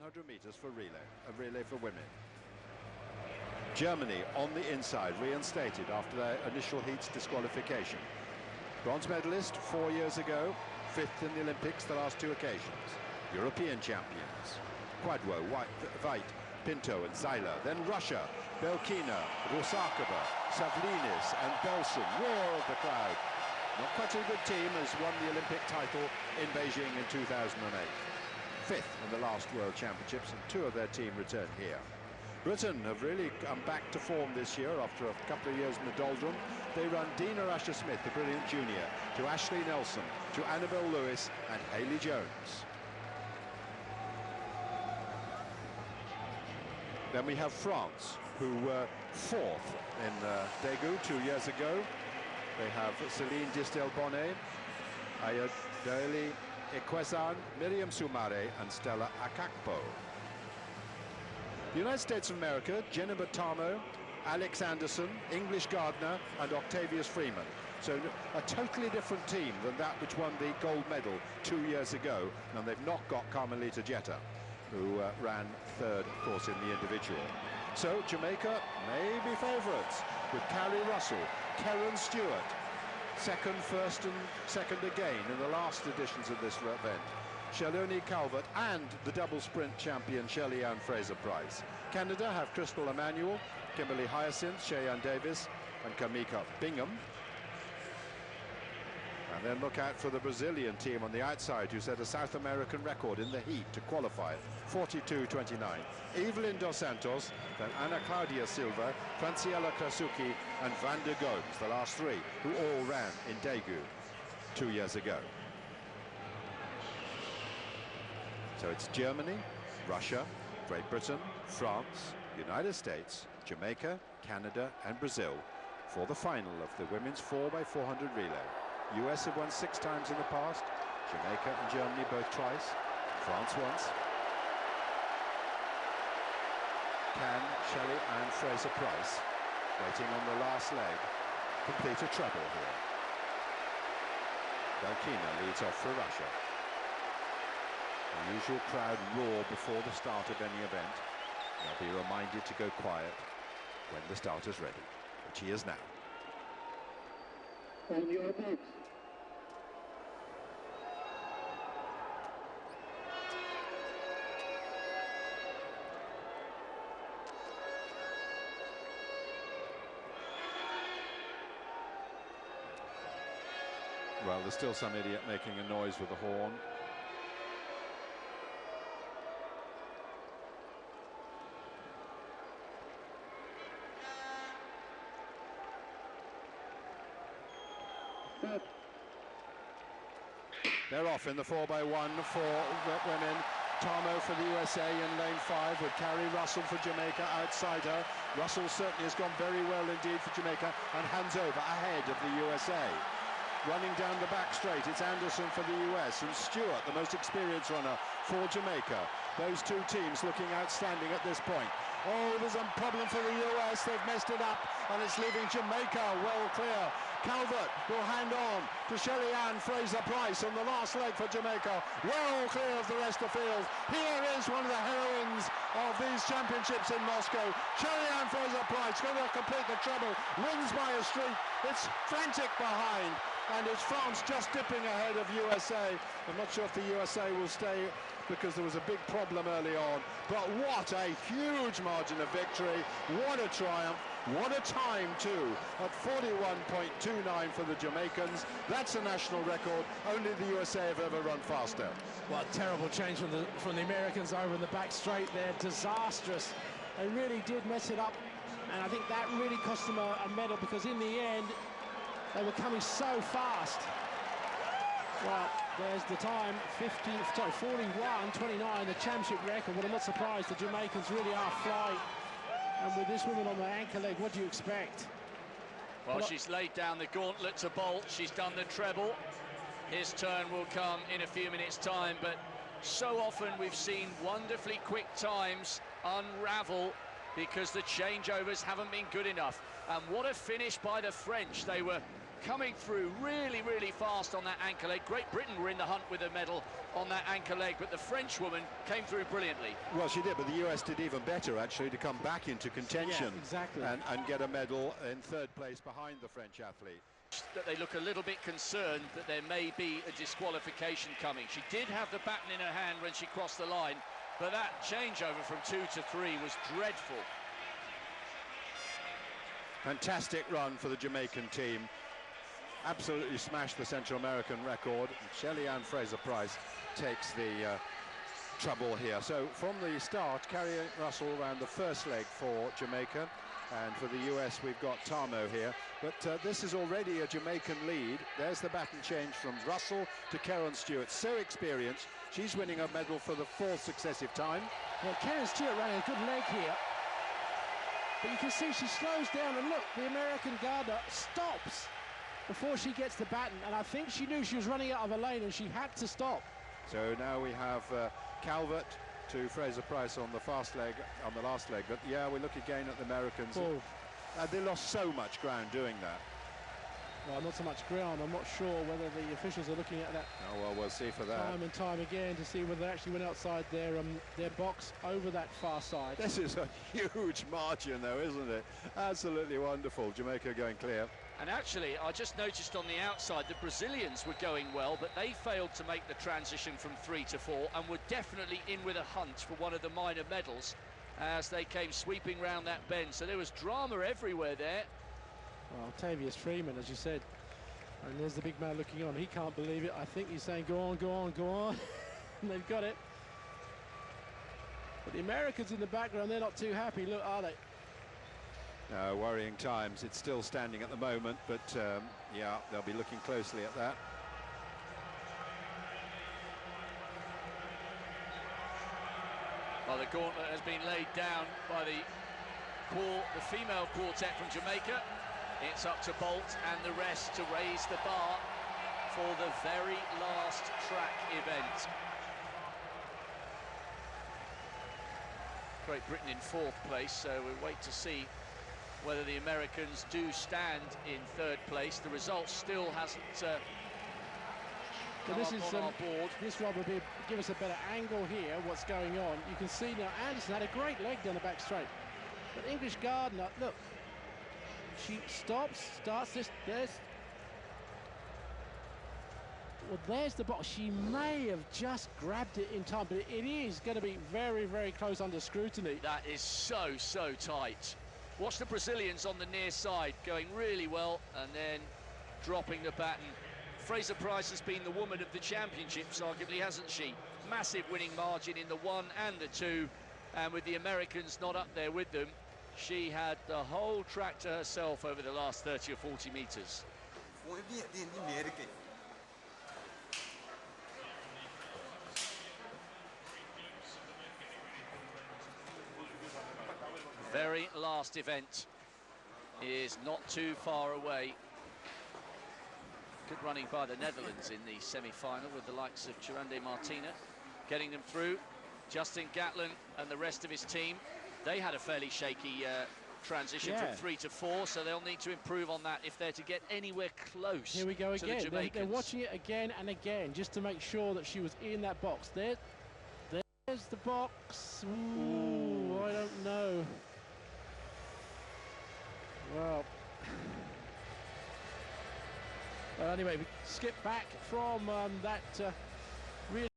100 meters for relay, a relay for women. Germany on the inside, reinstated after their initial heats disqualification. Bronze medalist 4 years ago, 5th in the Olympics the last 2 occasions. European champions. Quadwo, Veit, Pinto and Zeiler. Then Russia, Belkina, Rusakova, Savlinis and Belson. Roar of the crowd. Not quite a good team, has won the Olympic title in Beijing in 2008. 5th in the last World Championships, and 2 of their team return here. Britain have really come back to form this year after a couple of years in the doldrum. They run Dina Asher-Smith, the brilliant junior, to Ashley Nelson, to Annabelle Lewis and Hayley Jones. Then we have France, who were 4th in Daegu 2 years ago. They have Céline Distel-Bonnet, Ayodele Ekwezan, Miriam Soumare and Stella Akakpo. The United States of America, Jenna Bertamo, Alex Anderson, English Gardner and Octavius Freeman. So a totally different team than that which won the gold medal 2 years ago. And they've not got Carmelita Jetta, who ran 3rd, of course, in the individual. So Jamaica may be favourites with Carrie Russell, Karen Stewart, 2nd, 1st and 2nd again in the last editions of this event. Shaloni Calvert and the double sprint champion Shelly Ann Fraser Pryce. Canada have Crystal Emanuel, Kimberly Hyacinth, Cheyenne Davis and Kamika Bingham. And then look out for the Brazilian team on the outside, who set a South American record in the heat to qualify, 42.29. Evelyn Dos Santos, then Ana Claudia Silva, Franciella Krasuki and Vanda Gomes, the last 3, who all ran in Daegu 2 years ago. So it's Germany, Russia, Great Britain, France, United States, Jamaica, Canada and Brazil for the final of the women's 4x400 relay. US have won 6 times in the past, Jamaica and Germany both twice, France once. Can Shelly Ann Fraser Pryce, waiting on the last leg, complete a treble here? Belkina leads off for Russia. The usual crowd roar before the start of any event. They'll be reminded to go quiet when the starter's ready, which he is now. On your marks. Well, there's still some idiot making a noise with the horn. They're off in the 4x1 for women. Tamo for the USA in lane 5 with Carrie Russell for Jamaica outside her. Russell certainly has gone very well indeed for Jamaica and hands over ahead of the USA. Running down the back straight, it's Anderson for the US and Stewart, the most experienced runner for Jamaica. Those 2 teams looking outstanding at this point. Oh, there's a problem for the US, they've messed it up and it's leaving Jamaica well clear. Calvert will hand on to Shelly Ann Fraser Pryce on the last leg for Jamaica, well clear of the rest of the field. Here is one of the heroines of these championships in Moscow. Shelly Ann Fraser Pryce going to complete the treble, wins by a streak. It's frantic behind, and it's France just dipping ahead of USA. I'm not sure if the USA will stay because there was a big problem early on, but what a huge margin of victory, what a triumph, what a time too, at 41.29 for the Jamaicans. That's a national record, only the USA have ever run faster. Well, terrible change from the Americans over in the back straight there, disastrous. They really did mess it up, and I think that really cost them a medal, because in the end they were coming so fast. Well, there's the time, 41.29, the championship record. Well, I'm not surprised, the Jamaicans really are flying. And with this woman on the anchor leg, what do you expect? Well, she's laid down the gauntlet to Bolt. She's done the treble. His turn will come in a few minutes' time, but so often we've seen wonderfully quick times unravel because the changeovers haven't been good enough. And what a finish by the French. They were coming through really, really fast on that anchor leg. Great Britain were in the hunt with a medal on that anchor leg, but the French woman came through brilliantly. Well, she did, but the US did even better, actually, to come back into contention. Yeah, exactly. And get a medal in third place behind the French athlete. That they look a little bit concerned that there may be a disqualification coming. She did have the baton in her hand when she crossed the line, but that changeover from 2 to 3 was dreadful. Fantastic run for the Jamaican team. Absolutely smashed the Central American record. Shelly Ann Fraser Pryce takes the trouble here. So from the start, Carrie Russell ran the first leg for Jamaica, and for the US we've got Tamo here. But this is already a Jamaican lead. There's the baton change from Russell to Karen Stewart. So experienced. She's winning a medal for the 4th successive time. Well, Karen Stewart running a good leg here. But you can see she slows down, and look, the American Garda stops before she gets the baton, and I think she knew she was running out of a lane and she had to stop. So now we have Calvert to Fraser Pryce on the fast leg, on the last leg. But yeah, we look again at the Americans. They lost so much ground doing that. Well, not so much ground. I'm not sure whether the officials are looking at that. Oh, well, we'll see for that. Time and time again to see whether they actually went outside their box over that far side. This is a huge margin, though, isn't it? Absolutely wonderful. Jamaica going clear. And actually, I just noticed on the outside, the Brazilians were going well, but they failed to make the transition from 3 to 4 and were definitely in with a hunt for one of the minor medals as they came sweeping round that bend. So there was drama everywhere there. Well, Tavius Freeman, as you said, and there's the big man looking on. He can't believe it. I think he's saying, go on, go on, go on. And they've got it. But the Americans in the background, they're not too happy. Look, are they? Worrying times. It's still standing at the moment, but yeah, they'll be looking closely at that. Well, the gauntlet has been laid down by the female quartet from Jamaica. It's up to Bolt and the rest to raise the bar for the very last track event. Great Britain in 4th place, so we'll wait to see whether the Americans do stand in 3rd place. The result still hasn't come up on our board. This, Rob, will give us a better angle here, what's going on. You can see now Anderson had a great leg down the back straight. But English Gardner, look, she starts this, well, there's the box. She may have just grabbed it in time, but it is going to be very, very close under scrutiny. That is so, so tight. Watch the Brazilians on the near side going really well and then dropping the baton. Fraser Pryce has been the woman of the championships, arguably, hasn't she? Massive winning margin in the 1 and the 2, and with the Americans not up there with them, she had the whole track to herself over the last 30 or 40 metres. Very last event is not too far away. Good running by the Netherlands in the semi-final with the likes of Chirande Martina getting them through. Justin Gatlin and the rest of his team, they had a fairly shaky transition from 3 to 4, so they'll need to improve on that if they're to get anywhere close. Here we go again. The Jamaicans. They're watching it again and again just to make sure that she was in that box. There's the box. Ooh, I don't know. Well, anyway, we skip back from that really